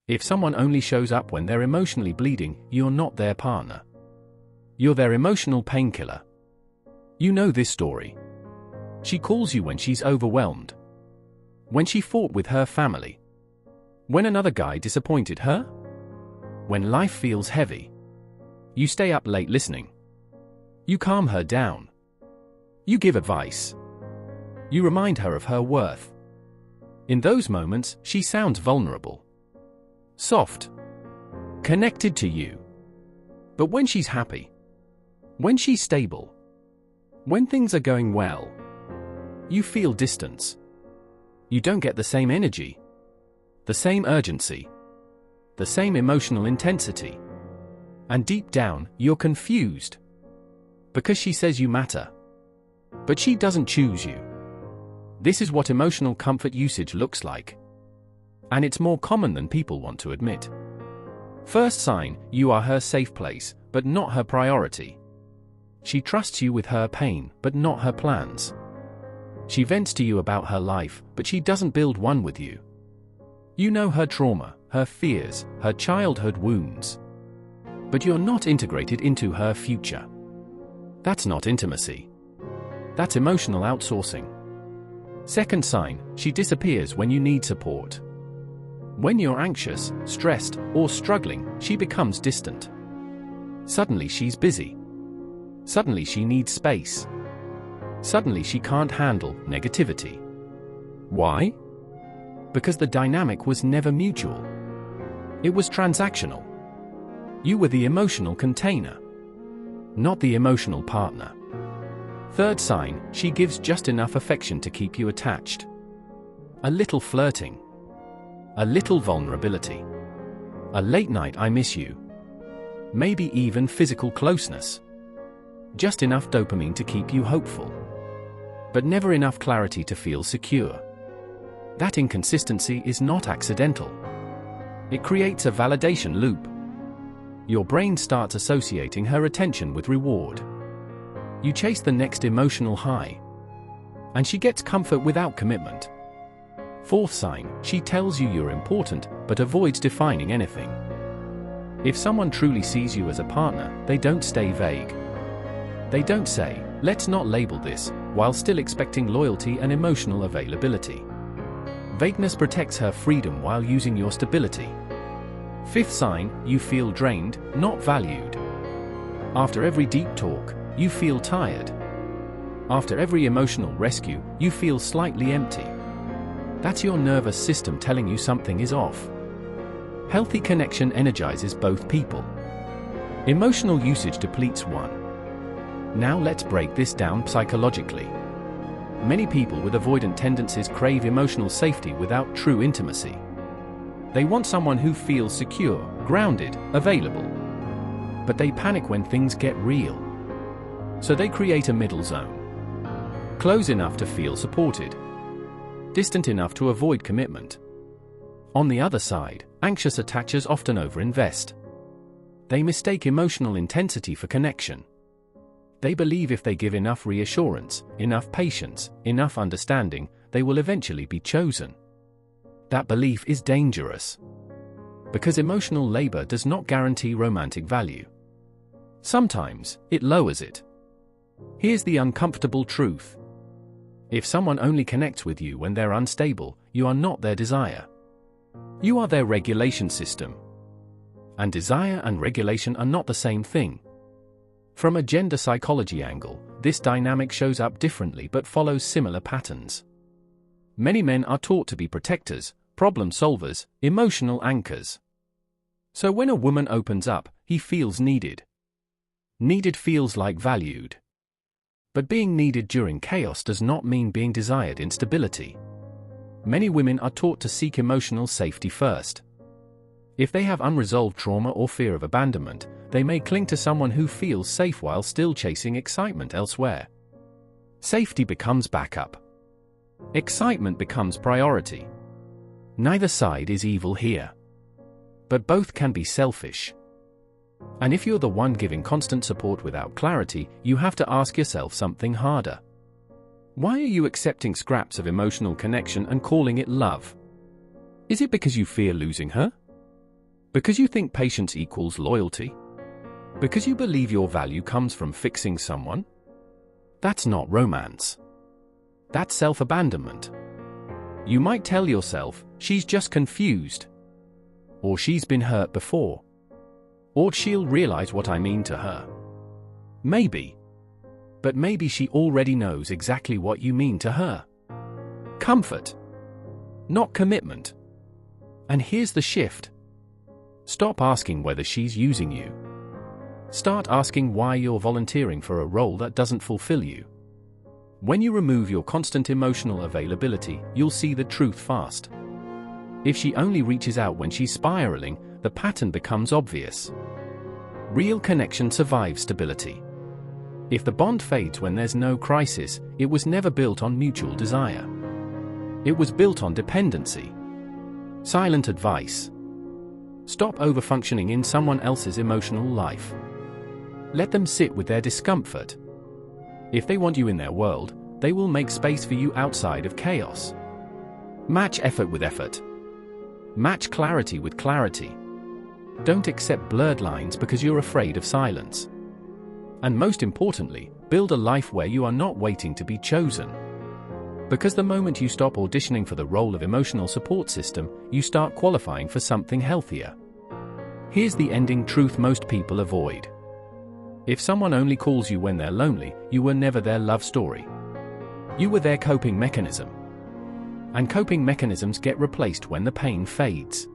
If someone only shows up when they're emotionally bleeding, you're not their partner. You're their emotional painkiller. You know this story. She calls you when she's overwhelmed. When she fought with her family. When another guy disappointed her. When life feels heavy. You stay up late listening. You calm her down. You give advice. You remind her of her worth. In those moments, she sounds vulnerable. Soft. Connected to you. But when she's happy. When she's stable. When things are going well. You feel distance. You don't get the same energy. The same urgency. The same emotional intensity. And deep down, you're confused. Because she says you matter. But she doesn't choose you. This is what emotional comfort usage looks like. And it's more common than people want to admit. First sign, you are her safe place, but not her priority. She trusts you with her pain, but not her plans. She vents to you about her life, but she doesn't build one with you. You know her trauma, her fears, her childhood wounds. But you're not integrated into her future. That's not intimacy. That's emotional outsourcing. Second sign, she disappears when you need support. When you're anxious, stressed, or struggling, she becomes distant. Suddenly she's busy. Suddenly she needs space. Suddenly she can't handle negativity. Why? Because the dynamic was never mutual. It was transactional. You were the emotional container, not the emotional partner. Third sign, she gives just enough affection to keep you attached. A little flirting. A little vulnerability. A late night I miss you. Maybe even physical closeness. Just enough dopamine to keep you hopeful. But never enough clarity to feel secure. That inconsistency is not accidental. It creates a validation loop. Your brain starts associating her attention with reward. You chase the next emotional high. And she gets comfort without commitment. Fourth sign, she tells you you're important, but avoids defining anything. If someone truly sees you as a partner, they don't stay vague. They don't say, let's not label this, while still expecting loyalty and emotional availability. Vagueness protects her freedom while using your stability. Fifth sign, you feel drained, not valued. After every deep talk, you feel tired. After every emotional rescue, you feel slightly empty. That's your nervous system telling you something is off. Healthy connection energizes both people. Emotional usage depletes one. Now let's break this down psychologically. Many people with avoidant tendencies crave emotional safety without true intimacy. They want someone who feels secure, grounded, available. But they panic when things get real. So they create a middle zone. Close enough to feel supported. Distant enough to avoid commitment. On the other side, anxious attachers often overinvest. They mistake emotional intensity for connection. They believe if they give enough reassurance, enough patience, enough understanding, they will eventually be chosen. That belief is dangerous. Because emotional labor does not guarantee romantic value. Sometimes, it lowers it. Here's the uncomfortable truth. If someone only connects with you when they're unstable, you are not their desire. You are their regulation system. And desire and regulation are not the same thing. From a gender psychology angle, this dynamic shows up differently but follows similar patterns. Many men are taught to be protectors, problem solvers, emotional anchors. So when a woman opens up, he feels needed. Needed feels like valued. But being needed during chaos does not mean being desired in stability. Many women are taught to seek emotional safety first. If they have unresolved trauma or fear of abandonment, they may cling to someone who feels safe while still chasing excitement elsewhere. Safety becomes backup. Excitement becomes priority. Neither side is evil here. But both can be selfish. And if you're the one giving constant support without clarity, you have to ask yourself something harder. Why are you accepting scraps of emotional connection and calling it love? Is it because you fear losing her? Because you think patience equals loyalty? Because you believe your value comes from fixing someone? That's not romance. That's self-abandonment. You might tell yourself, she's just confused. Or she's been hurt before. Or she'll realize what I mean to her. Maybe. But maybe she already knows exactly what you mean to her. Comfort. Not commitment. And here's the shift. Stop asking whether she's using you. Start asking why you're volunteering for a role that doesn't fulfill you. When you remove your constant emotional availability, you'll see the truth fast. If she only reaches out when she's spiraling, the pattern becomes obvious. Real connection survives stability. If the bond fades when there's no crisis, it was never built on mutual desire. It was built on dependency. Silent advice. Stop overfunctioning in someone else's emotional life. Let them sit with their discomfort. If they want you in their world, they will make space for you outside of chaos. Match effort with effort. Match clarity with clarity. Don't accept blurred lines because you're afraid of silence. And most importantly, build a life where you are not waiting to be chosen. Because the moment you stop auditioning for the role of emotional support system, you start qualifying for something healthier. Here's the ending truth most people avoid. If someone only calls you when they're lonely, you were never their love story. You were their coping mechanism. And coping mechanisms get replaced when the pain fades.